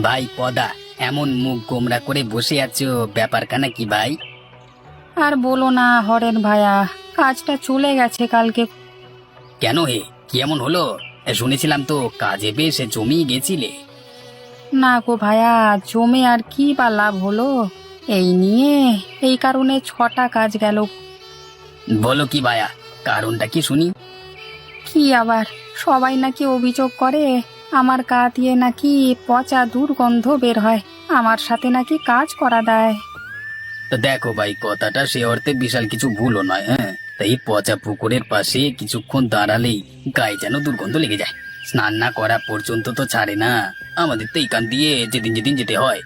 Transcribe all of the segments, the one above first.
ভাই পদা, এমন মুখ গোমরা করে বসে আছো, ব্যাপারখানা কি ভাই? আর বলো না হরেন ভাইয়া, কাজটা চলে গেছে কালকে। কেন হে, কি এমন হলো? শুনেছিলাম তো কাজে বেশ জমিয়ে গেছিলে। না গো ভাইয়া, জমে আর কি বা লাভ হলো? এই কারণে 6টা কাজ গেল। বলো কি ভাইয়া, কারণটা কি শুনি। কি আবার, সবাই নাকি অভিযোগ করে আমার গা দিয়ে নাকি পচা দুর্গন্ধ বের হয়, আমার সাথে নাকি কাজ করা দেয়। তো দেখো ভাই, কথাটা সে অর্থে বিশাল কিছু ভুলও নয়। হ্যাঁ, তাই পচা পুকুরের পাশে কিছুক্ষণ দাঁড়ালেই গায়ে যেন দুর্গন্ধ লেগে যায়। স্নান না করা পর্যন্ত তো ছাড়ে না। আমাদের তো এইখান দিয়ে যেদিন যেদিন যেতে হয়,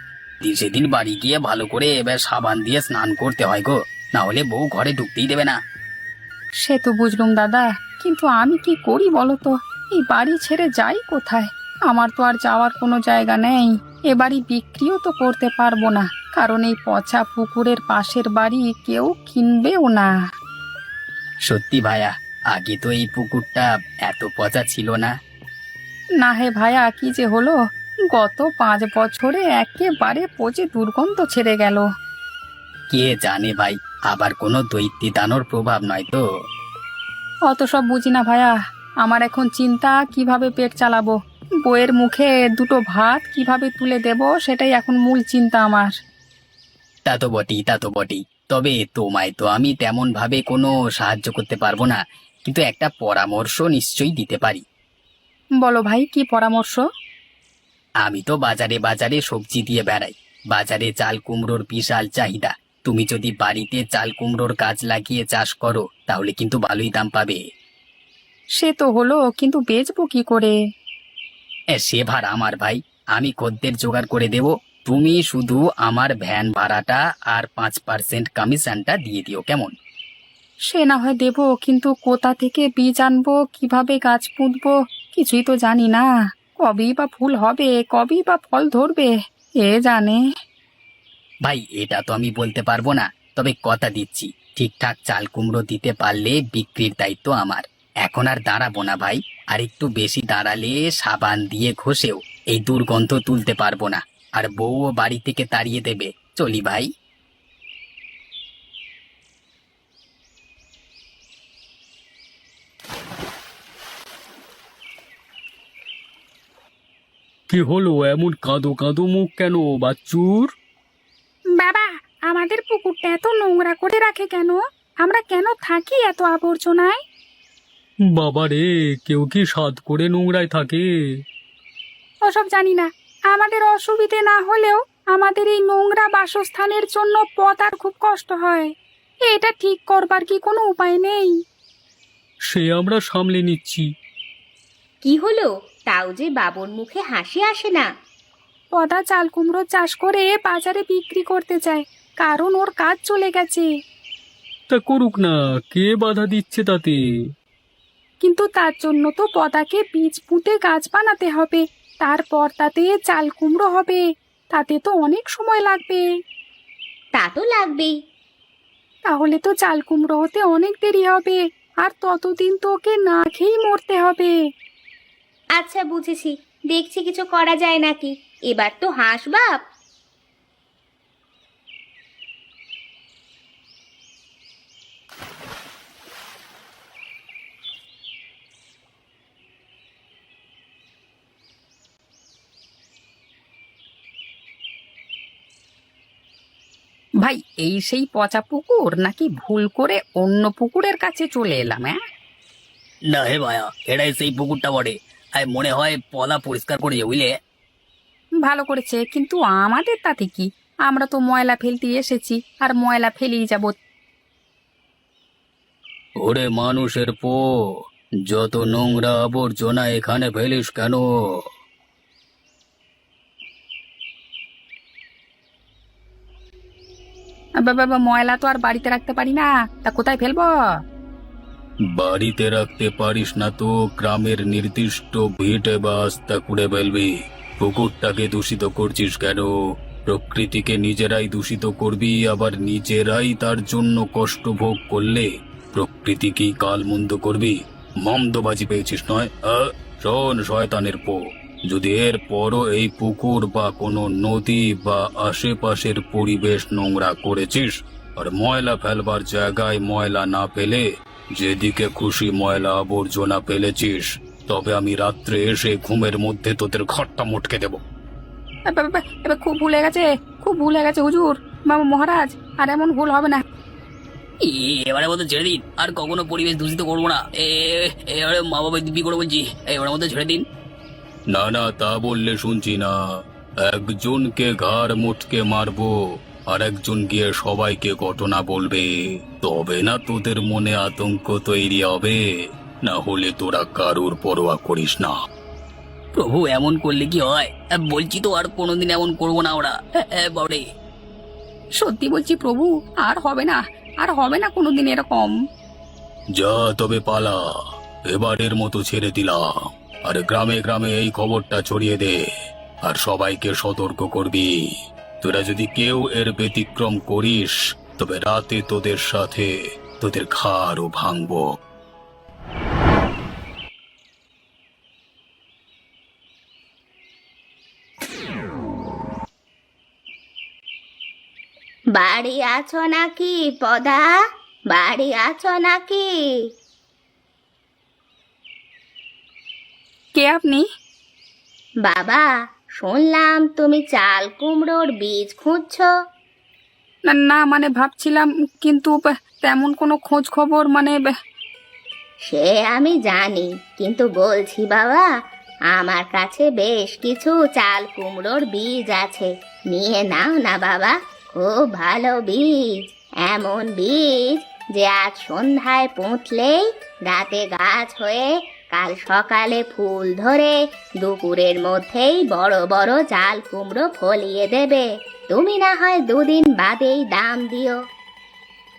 সেদিন বাড়ি গিয়ে ভালো করে এবার সাবান দিয়ে স্নান করতে হয় গো, না হলে বউ ঘরে ঢুকতেই দেবে না। সে তো বুঝলুম দাদা, কিন্তু আমি কি করি বলো তো? এই বাড়ি ছেড়ে যাই কোথায়? আমার তো আর যাওয়ার কোনো জায়গা নেই। এ বাড়ি বিক্রিও তো করতে পারবো না, কারণ এই পচা পুকুরের পাশের বাড়ি কেউ কিনবেও না। সত্যি ভাইয়া, আগে তো এই পুকুরটা এত পচা ছিল না। না হে ভাইয়া, কি যে হলো, গত 5 বছরে একেবারে পচে দুর্গন্ধ ছেড়ে গেল। কে জানে ভাই, আবার কোনো দৈত্যী দানর প্রভাব নয় তো? অত সব বুঝি না ভাইয়া, আমার এখন চিন্তা কিভাবে পেট চালাবো। বইয়ের মুখে দুটো ভাত কিভাবে তুলে দেব, সেটাই এখন মূল চিন্তা আমার। তা তো বটেই, তা তো বটেই। তবে তোমায় তো আমি তেমন ভাবে কোনো সাহায্য করতে পারবো না, কিন্তু একটা পরামর্শ নিশ্চয়ই দিতে পারি। বলো ভাই, কি পরামর্শ? আমি তো বাজারে বাজারে সবজি দিয়ে বেড়াই। বাজারে চাল কুমড়োর বিশাল চাহিদা। তুমি যদি বাড়িতে চাল কুমড়োর গাছ লাগিয়ে চাষ করো, তাহলে কিন্তু ভালোই দাম পাবে। সে তো হলো, কিন্তু বেচবো কি করে? সে ভাড়া আমার ভাই, আমি খদ্দের জোগাড় করে দেব। তুমি শুধু আমার ভ্যান ভাড়াটা আর 5% কমিশনটা দিয়ে দিও, কেমন? সে না হয় দেবো, কিন্তু কোথা থেকে বীজ আনবো, কিভাবে গাছ পুঁতবো, কিছুই তো জানি না। কবেই বা ফুল হবে, কবেই বা ফল ধরবে, এ জানে। ভাই, এটা তো আমি বলতে পারবো না, তবে কথা দিচ্ছি, ঠিকঠাক চাল কুমড়ো দিতে পারলে বিক্রির দায়িত্ব আমার। এখন আর দাঁড়াবো না ভাই, আর একটু বেশি দাঁড়ালে সাবান দিয়ে ঘষেও এই দুর্গন্ধ তুলতে পারবো না, আর বউও বাড়ি থেকে তাড়িয়ে দেবে। চলি ভাই। কি হলো, এমন কাঁদো কাঁদো মুখ কেন বাচ্চুর? বাবা, আমাদের পুকুরটা এত নোংরা করে রাখে কেন? আমরা কেন থাকি এত আবর্জনায়? বাবা রে, কেউ কি সাধ করে নোংরায় থাকে? ওসব জানি না। আমাদের অসুবিধে না হলেও আমাদের এই নোংরা বাসস্থানের জন্য পদার খুব কষ্ট হয়। এটা ঠিক করবার কি কোনো উপায় নেই? সে আমরা সামলে নিচ্ছি। কি হলো? তাও যে বাবুর মুখে হাসি আসে না। পদা চাল কুমড়ো চাষ করে বাজারে বিক্রি করতে চায়, কারণ ওর কাজ চলে গেছে। তা করুক না, কে বাধা দিচ্ছে তাতে? কিন্তু তার জন্য তো পদাকে বীজ পুঁতে গাছ বানাতে হবে, তারপর তাতে চাল কুমড়ো হবে। তাতে তো অনেক সময় লাগবে। তা তো লাগবেই। তাহলে তো চাল কুমড়ো হতে অনেক দেরি হবে, আর ততদিন তো ওকে না খেয়েই মরতে হবে। আচ্ছা বুঝেছি, দেখছি কিছু করা যায় নাকি। এবার তো হাস বাপ। ভাই, এই সেই পচা পুকুর, নাকি ভুল করে অন্য পুকুরের কাছে চলে এলাম? হ্যাঁ, না হে ভাইয়া, এটাই সেই পুকুরটা বটে। মনে হয় পলা পরিষ্কার করেছে, বুঝলে? ভালো করেছে, কিন্তু আমাদের তাতে কি? আমরা তো ময়লা ফেলতে এসেছি, আর ময়লা ফেলেই যাব। ওরে মানুষের পো, যত নোংরা আবর্জনা এখানে ফেলিস কেন? বাবা, ময়লা তো আর বাড়িতে রাখতে পারি না, তা কোথায় ফেলবো? বাড়িতে রাখতে পারিস না তো গ্রামের নির্দিষ্ট ভিটে বা আস্তা কুড়ে ফেলবি। পুকুরটাকে দূষিত করছিস কেন? প্রকৃতিকে নিজেরাই দূষিত করবি, আবার নিজেরাই তার জন্য কষ্ট ভোগ করলে প্রকৃতি কি কাল মন্দ করবি? মন্দবাজি পেয়েছিস নয়? শোন শয়তানের পো, যদি এর পরও এই পুকুর বা কোনো নদী বা আশেপাশের পরিবেশ নোংরা করেছিস আর ময়লা ফেলবার জায়গায় ময়লা না ফেলে যেদিকে খুশি ময়লা আবর্জনা ফেলেছিস, তবে আমি রাত্রে এসে ঘুমের মধ্যে তোদের ঘরটা মটকে দেব। এবার খুব ভুল হয়ে গেছে, খুব ভুল হয়ে গেছে হুজুর, বাবা মহারাজ, আর এমন ভুল হবে না। এবারে মতো ছেড়ে দিন, আর কখনো পরিবেশ দূষিত করবো না। এবারে মা বাবা দিব্যি করে বলছি, এবারে মতো ছেড়ে দিন। না না, তা বললে শুনছি না। একজনকে ঘাড় মুটকে মারবো আর একজন গিয়ে সবাইকে ঘটনা বলবে, তবে না তোদের মনে আতঙ্ক তৈরি হবে। না হলে তোরা কারুর পরোয়া করিস না। প্রভু, এমন করলে কি হয়? বলছি তো আর কোনোদিন এমন করবো না ওরা। বাবরে, সত্যি বলছি প্রভু, আর হবে না, আর হবে না কোনোদিন এরকম। যা তবে পালা, এবারের মতো ছেড়ে দিলাম। আর গ্রামে গ্রামে এই খবরটা ছড়িয়ে দে, আর সবাইকে সতর্ক করবি। তোরা যদি কেউ এর ব্যতিক্রম করিস, তবে রাতে তোদের সাথে তোদের ঘাড়ও ভাঙবো। বাড়ি আছো নাকি পদা? বাড়ি আছো নাকি? কে আপনি? বাবা, শুনলাম তুমি চাল কুমড়োর বীজ খুঁজছো। না না, মানে ভাবছিলাম, কিন্তু তেমন কোনো খোঁজ খবর মানে সে আমি জানি, কিন্তু বলছি বাবা, আমার কাছে বেশ কিছু চাল কুমড়োর বীজ আছে, নিয়ে নাও না বাবা। খুব ভালো বীজ, এমন বীজ যে আজ সন্ধ্যায় পুঁতলেই রাতে গাছ হয়ে কাল সকালে ফুল ধরে দুপুরের মধ্যেই বড় বড় চাল কুমড়ো ফলিয়ে দেবে। তুমি না হয় দুদিন বাদেই দাম দিও।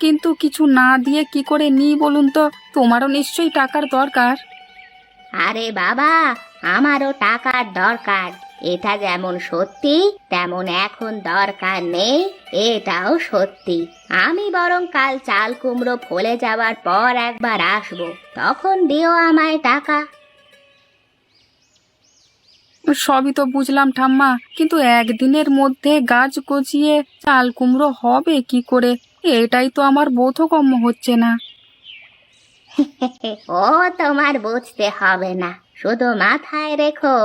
কিন্তু কিছু না দিয়ে কি করে নিই বলুন তো? তোমারও নিশ্চয়ই টাকার দরকার। আরে বাবা, আমারও টাকার দরকার। এটা যেমন সত্যি তেমন এখন দরকার নেই, এটাও সত্যি। আমি বরং কাল চাল কুমড়ো ফলে যাওয়ার পর একবার আসবো, তখন দিও আমায় টাকা। সবই তো বুঝলাম ঠাম্মা, কিন্তু একদিনের মধ্যে গাছ গজিয়ে চাল কুমড়ো হবে কি করে? এটাই তো আমার বোধগম্য হচ্ছে না। ও তোমার বুঝতে হবে না, শুধু মাথায় রেখো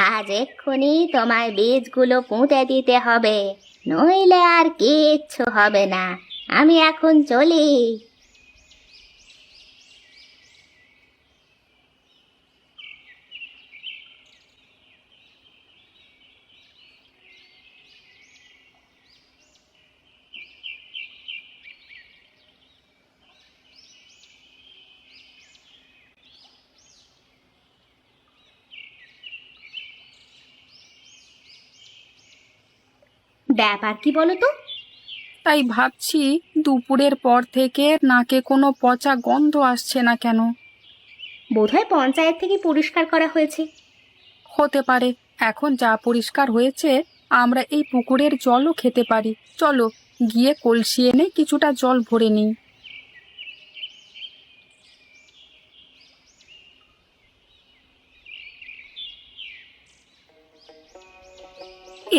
আজ এক্ষুনি তোমায় বীজগুলো পুঁতে দিতে হবে, নইলে আর কিচ্ছু হবে না। আমি এখন চলি। ব্যাপার কি বলো তো? তাই ভাবছি, দুপুরের পর থেকে নাকে কোনো পচা গন্ধ আসছে না কেন? বোধহয় পঞ্চায়েত থেকে পরিষ্কার করা হয়েছে। হতে পারে। এখন যা পরিষ্কার হয়েছে, আমরা এই পুকুরের জলও খেতে পারি। চলো গিয়ে কলসি এনে কিছুটা জল ভরে নিই।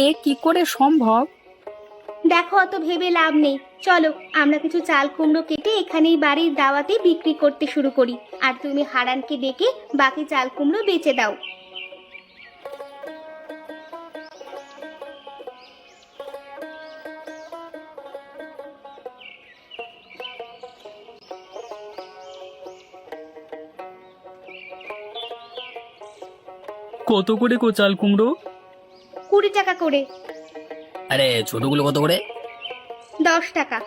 এ কি করে সম্ভব? দেখো, অত ভেবে লাভ নেই, চলো আমরা কিছু চাল কুমড়ো কেটে এখানেই বাড়ির দাওয়াতে বিক্রি করতে শুরু করি, আর তুমি হারানকে ডেকে বাকি চাল কুমড়ো বেচে দাও। কত করে গো চাল কুমড়ো? 20 টাকা করে। আরে ছোটগুলো কত করে? 10 টাকা।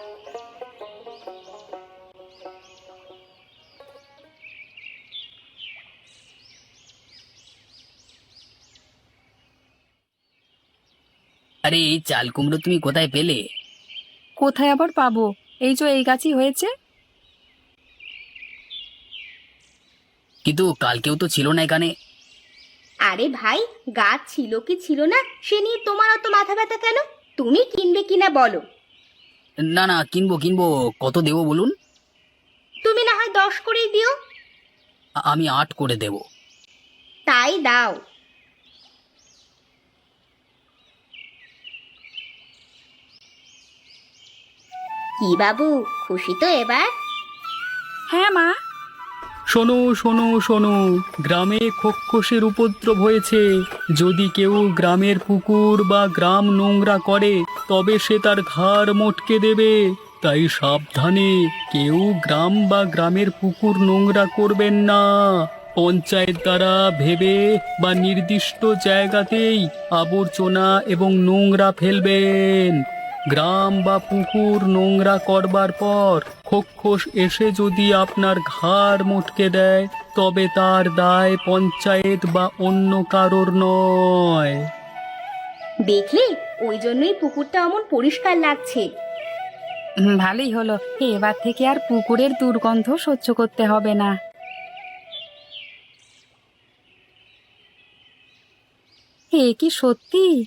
আরে এই চাল কুমড়ো তুমি কোথায় পেলে? কোথায় আবার পাবো? এই যে এই গাছই হয়েছে। কিন্তু কালকেও তো ছিল না এখানে। আরে ভাই, গাছ ছিল কি ছিল না সে নিয়ে তোমার অত মাথা ব্যথা কেন? তুমি কিনবে কিনা বলো। না না, কিনবো কিনবো। কত দেবো বলুন? তুমি না হয় 10 করেই দিও। আমি 8 করে দেবো। তাই দাও। কি বাবু, খুশি তো এবার? হ্যাঁ মা। শোনো শোনো শোনো, গ্রামে খোকসের উপদ্রব হয়েছে। যদি কেউ গ্রামের পুকুর বা গ্রাম নোংরা করে তবে সে তার ঘাড় মটকে দেবে। তাই সাবধানে, কেউ গ্রাম বা গ্রামের পুকুর নোংরা করবেন না। পঞ্চায়েত দ্বারা ভেবে বা নির্দিষ্ট জায়গাতেই আবর্জনা এবং নোংরা ফেলবেন। গ্রাম বা পুকুর নোংরা করবার পর খোকস এসে যদি আপনার ঘাড় মটকে দেয় তবে তার দায় পঞ্চায়েত বা অন্য কারোর নয়। দেখলে, ওই জন্যই পুকুরটা অমন পরিষ্কার লাগছে। ভালোই হলো, এবার থেকে আর পুকুরের দুর্গন্ধ সহ্য করতে হবে না। এ কি সত্যি?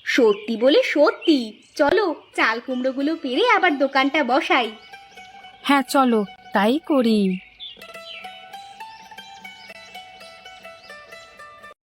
সত্যি বলে সত্যি। চলো, চাল কুমড়োগুলো পেরে আবার দোকানটা বসাই। হ্যাঁ চলো, তাই করি।